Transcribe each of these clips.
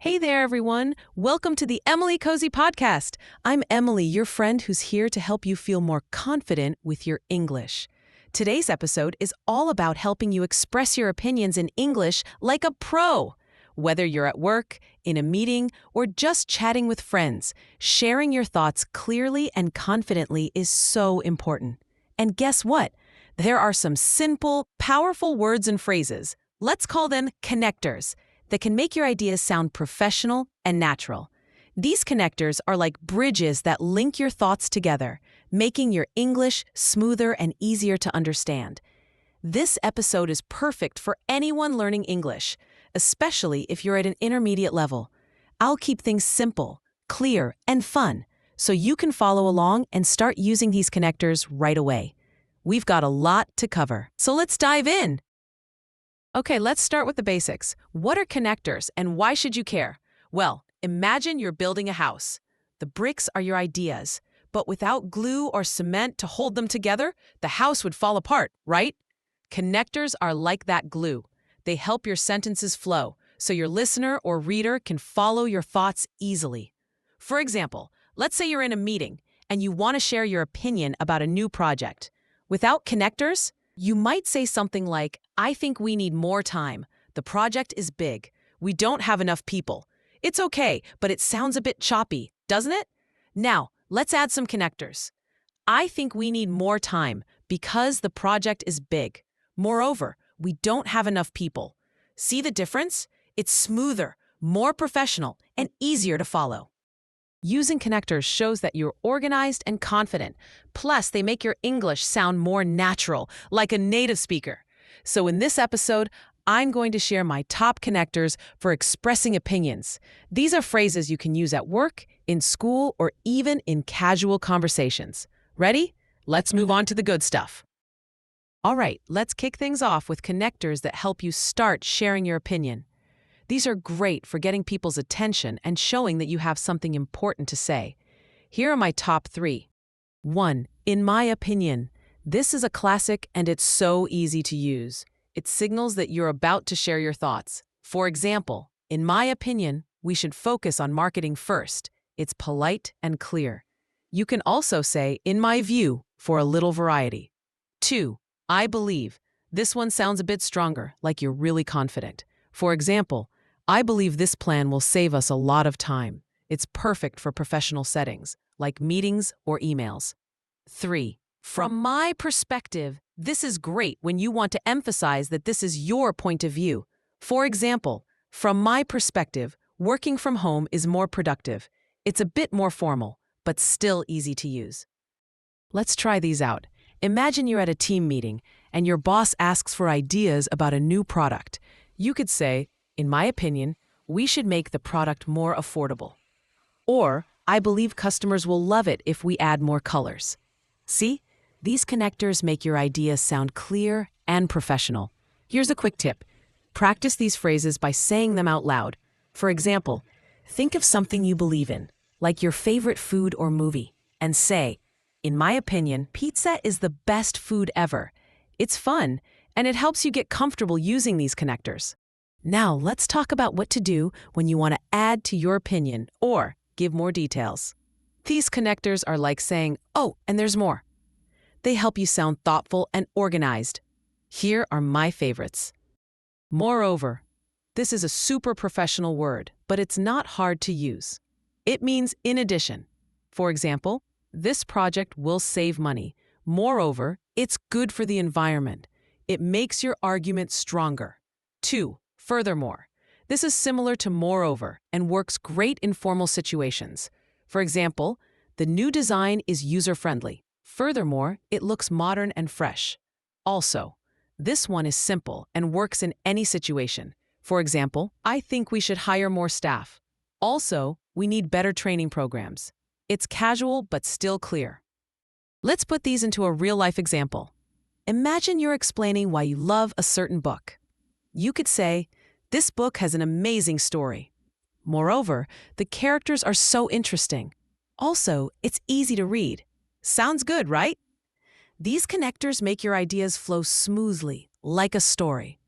Hey there, everyone. Welcome to the Emily Cozy Podcast. I'm Emily, your friend who's here to help you feel more confident with your English. Today's episode is all about helping you express your opinions in English like a pro. Whether you're at work, in a meeting, or just chatting with friends, sharing your thoughts clearly and confidently is so important. And guess what? There are some simple, powerful words and phrases. Let's call them connectors that can make your ideas sound professional and natural. These connectors are like bridges that link your thoughts together, making your English smoother and easier to understand. This episode is perfect for anyone learning English, especially if you're at an intermediate level. I'll keep things simple, clear, and fun, so you can follow along and start using these connectors right away. We've got a lot to cover, so let's dive in. Okay, let's start with the basics. What are connectors and why should you care? Well, imagine you're building a house. The bricks are your ideas, but without glue or cement to hold them together, the house would fall apart, right? Connectors are like that glue. They help your sentences flow, so your listener or reader can follow your thoughts easily. For example, let's say you're in a meeting and you want to share your opinion about a new project. Without connectors, you might say something like, I think we need more time. The project is big. We don't have enough people. It's okay, but it sounds a bit choppy, doesn't it? Now, let's add some connectors. I think we need more time because the project is big. Moreover, we don't have enough people. See the difference? It's smoother, more professional, and easier to follow. Using connectors shows that you're organized and confident. Plus, they make your English sound more natural, like a native speaker. So in this episode, I'm going to share my top connectors for expressing opinions. These are phrases you can use at work, in school, or even in casual conversations. Ready? Let's move on to the good stuff. All right, let's kick things off with connectors that help you start sharing your opinion. These are great for getting people's attention and showing that you have something important to say. Here are my top 3. 1. In my opinion. This is a classic and it's so easy to use. It signals that you're about to share your thoughts. For example, in my opinion, we should focus on marketing first. It's polite and clear. You can also say, in my view, for a little variety. 2. I believe. This one sounds a bit stronger, like you're really confident. For example, I believe this plan will save us a lot of time. It's perfect for professional settings, like meetings or emails. 3. From my perspective, this is great when you want to emphasize that this is your point of view. For example, from my perspective, working from home is more productive. It's a bit more formal, but still easy to use. Let's try these out. Imagine you're at a team meeting and your boss asks for ideas about a new product. You could say, in my opinion, we should make the product more affordable. Or, I believe customers will love it if we add more colors. See? These connectors make your ideas sound clear and professional. Here's a quick tip. Practice these phrases by saying them out loud. For example, think of something you believe in, like your favorite food or movie, and say, in my opinion, pizza is the best food ever. It's fun, and it helps you get comfortable using these connectors. Now, let's talk about what to do when you want to add to your opinion or give more details. These connectors are like saying, oh, and there's more. They help you sound thoughtful and organized. Here are my favorites. Moreover. This is a super professional word, but it's not hard to use. It means in addition. For example, this project will save money. Moreover, it's good for the environment. It makes your argument stronger. 2. Furthermore. This is similar to moreover and works great in formal situations. For example, the new design is user-friendly. Furthermore, it looks modern and fresh. Also, this one is simple and works in any situation. For example, I think we should hire more staff. Also, we need better training programs. It's casual but still clear. Let's put these into a real-life example. Imagine you're explaining why you love a certain book. You could say, this book has an amazing story. Moreover, the characters are so interesting. Also, it's easy to read. Sounds good, right? These connectors make your ideas flow smoothly, like a story.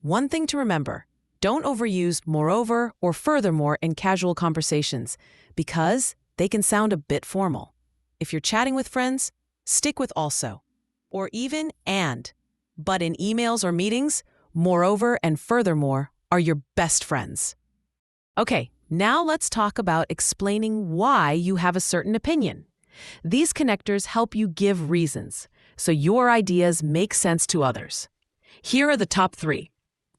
One thing to remember, Don't overuse moreover or furthermore in casual conversations because they can sound a bit formal. If you're chatting with friends, stick with also, or even and. But in emails or meetings, moreover and furthermore are your best friends. Okay, now let's talk about explaining why you have a certain opinion. These connectors help you give reasons, so your ideas make sense to others. Here are the top 3.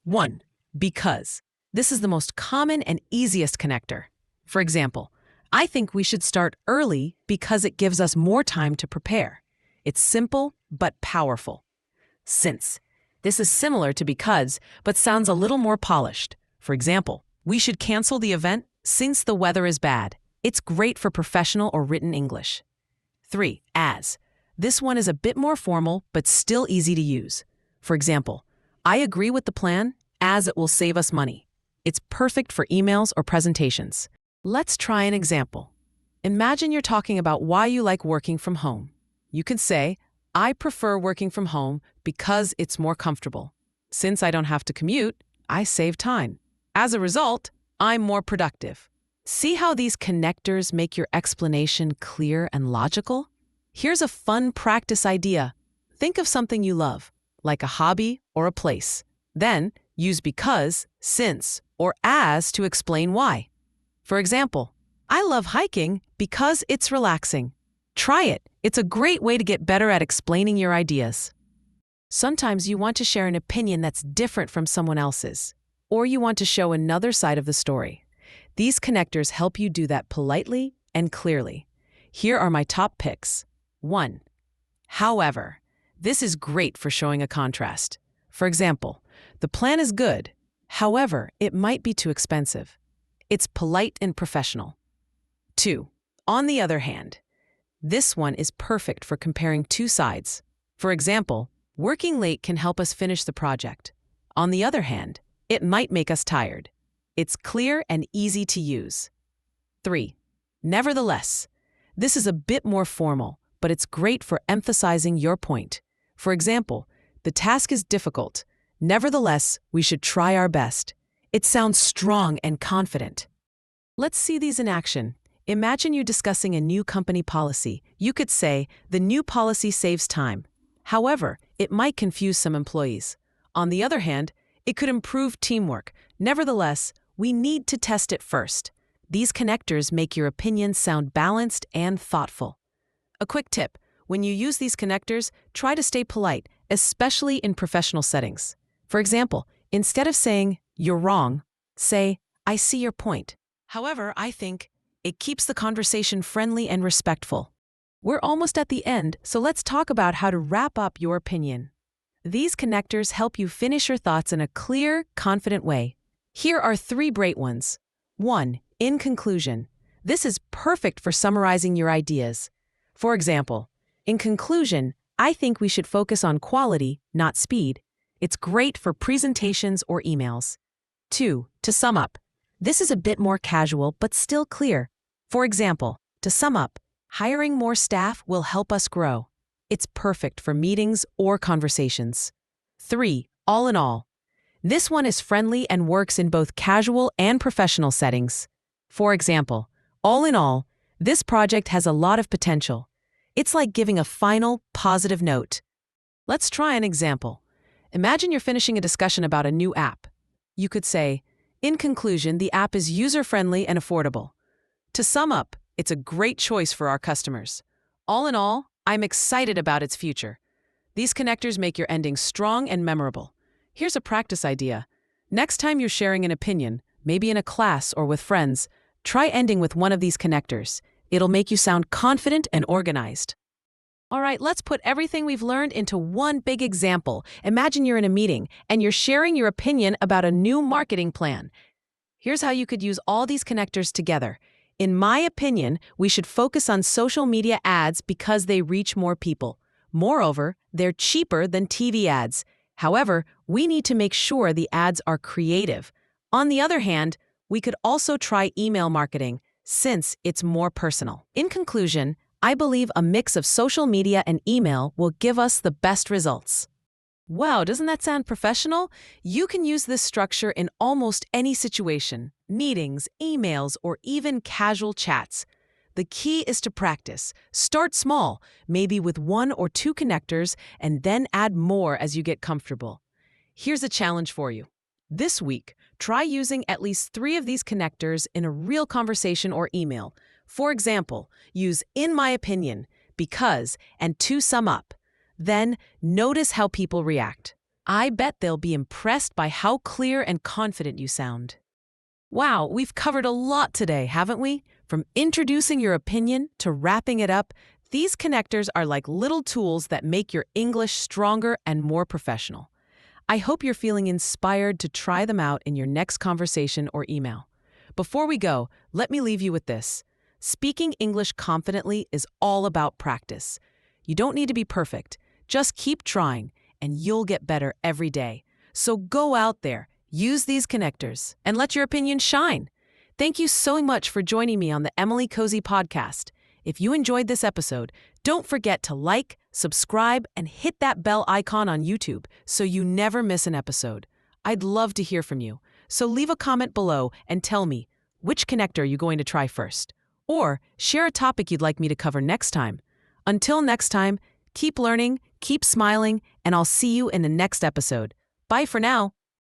1. Because. This is the most common and easiest connector. For example, I think we should start early because it gives us more time to prepare. It's simple but powerful. Since. This is similar to because, but sounds a little more polished. For example, we should cancel the event since the weather is bad. It's great for professional or written English. 3. As. This one is a bit more formal but still easy to use. For example, I agree with the plan as it will save us money. It's perfect for emails or presentations. Let's try an example. Imagine you're talking about why you like working from home. You can say, I prefer working from home because it's more comfortable. Since I don't have to commute, I save time. As a result, I'm more productive. See how these connectors make your explanation clear and logical? Here's a fun practice idea. Think of something you love, like a hobby or a place. Then use because, since, or as to explain why. For example, I love hiking because it's relaxing. Try it. It's a great way to get better at explaining your ideas. Sometimes you want to share an opinion that's different from someone else's, or you want to show another side of the story. These connectors help you do that politely and clearly. Here are my top picks. 1. However. This is great for showing a contrast. For example, the plan is good. However, it might be too expensive. It's polite and professional. 2. On the other hand. This one is perfect for comparing two sides. For example, working late can help us finish the project. On the other hand, it might make us tired. It's clear and easy to use. 3. Nevertheless. This is a bit more formal, but it's great for emphasizing your point. For example, the task is difficult. Nevertheless, we should try our best. It sounds strong and confident. Let's see these in action. Imagine you discussing a new company policy. You could say, the new policy saves time. However, it might confuse some employees. On the other hand, it could improve teamwork. Nevertheless, we need to test it first. These connectors make your opinion sound balanced and thoughtful. A quick tip, when you use these connectors, try to stay polite, especially in professional settings. For example, instead of saying, you're wrong, say, I see your point. However, I think it keeps the conversation friendly and respectful. We're almost at the end, so let's talk about how to wrap up your opinion. These connectors help you finish your thoughts in a clear, confident way. Here are 3 great ones. 1. In conclusion. This is perfect for summarizing your ideas. For example, in conclusion, I think we should focus on quality, not speed. It's great for presentations or emails. 2. To sum up. This is a bit more casual but still clear. For example, to sum up, hiring more staff will help us grow. It's perfect for meetings or conversations. 3. All in all. This one is friendly and works in both casual and professional settings. For example, all in all, this project has a lot of potential. It's like giving a final, positive note. Let's try an example. Imagine you're finishing a discussion about a new app. You could say, in conclusion, the app is user-friendly and affordable. To sum up, it's a great choice for our customers. All in all, I'm excited about its future. These connectors make your ending strong and memorable. Here's a practice idea. Next time you're sharing an opinion, maybe in a class or with friends, try ending with one of these connectors. It'll make you sound confident and organized. All right, let's put everything we've learned into one big example. Imagine you're in a meeting and you're sharing your opinion about a new marketing plan. Here's how you could use all these connectors together. In my opinion, we should focus on social media ads because they reach more people. Moreover, they're cheaper than TV ads. However, we need to make sure the ads are creative. On the other hand, we could also try email marketing, since it's more personal. In conclusion, I believe a mix of social media and email will give us the best results. Wow, doesn't that sound professional? You can use this structure in almost any situation, meetings, emails, or even casual chats. The key is to practice. Start small, maybe with one or two connectors, and then add more as you get comfortable. Here's a challenge for you. This week, try using at least 3 of these connectors in a real conversation or email. For example, use in my opinion, because, and to sum up. Then, notice how people react. I bet they'll be impressed by how clear and confident you sound. Wow, we've covered a lot today, haven't we? From introducing your opinion to wrapping it up, these connectors are like little tools that make your English stronger and more professional. I hope you're feeling inspired to try them out in your next conversation or email. Before we go, let me leave you with this. Speaking English confidently is all about practice. You don't need to be perfect. Just keep trying, and you'll get better every day. So go out there, use these connectors, and let your opinion shine. Thank you so much for joining me on the Emily Cozy Podcast. If you enjoyed this episode, don't forget to like, subscribe, and hit that bell icon on YouTube so you never miss an episode. I'd love to hear from you, so leave a comment below and tell me, which connector are you going to try first? Or share a topic you'd like me to cover next time. Until next time, keep learning, keep smiling, and I'll see you in the next episode. Bye for now.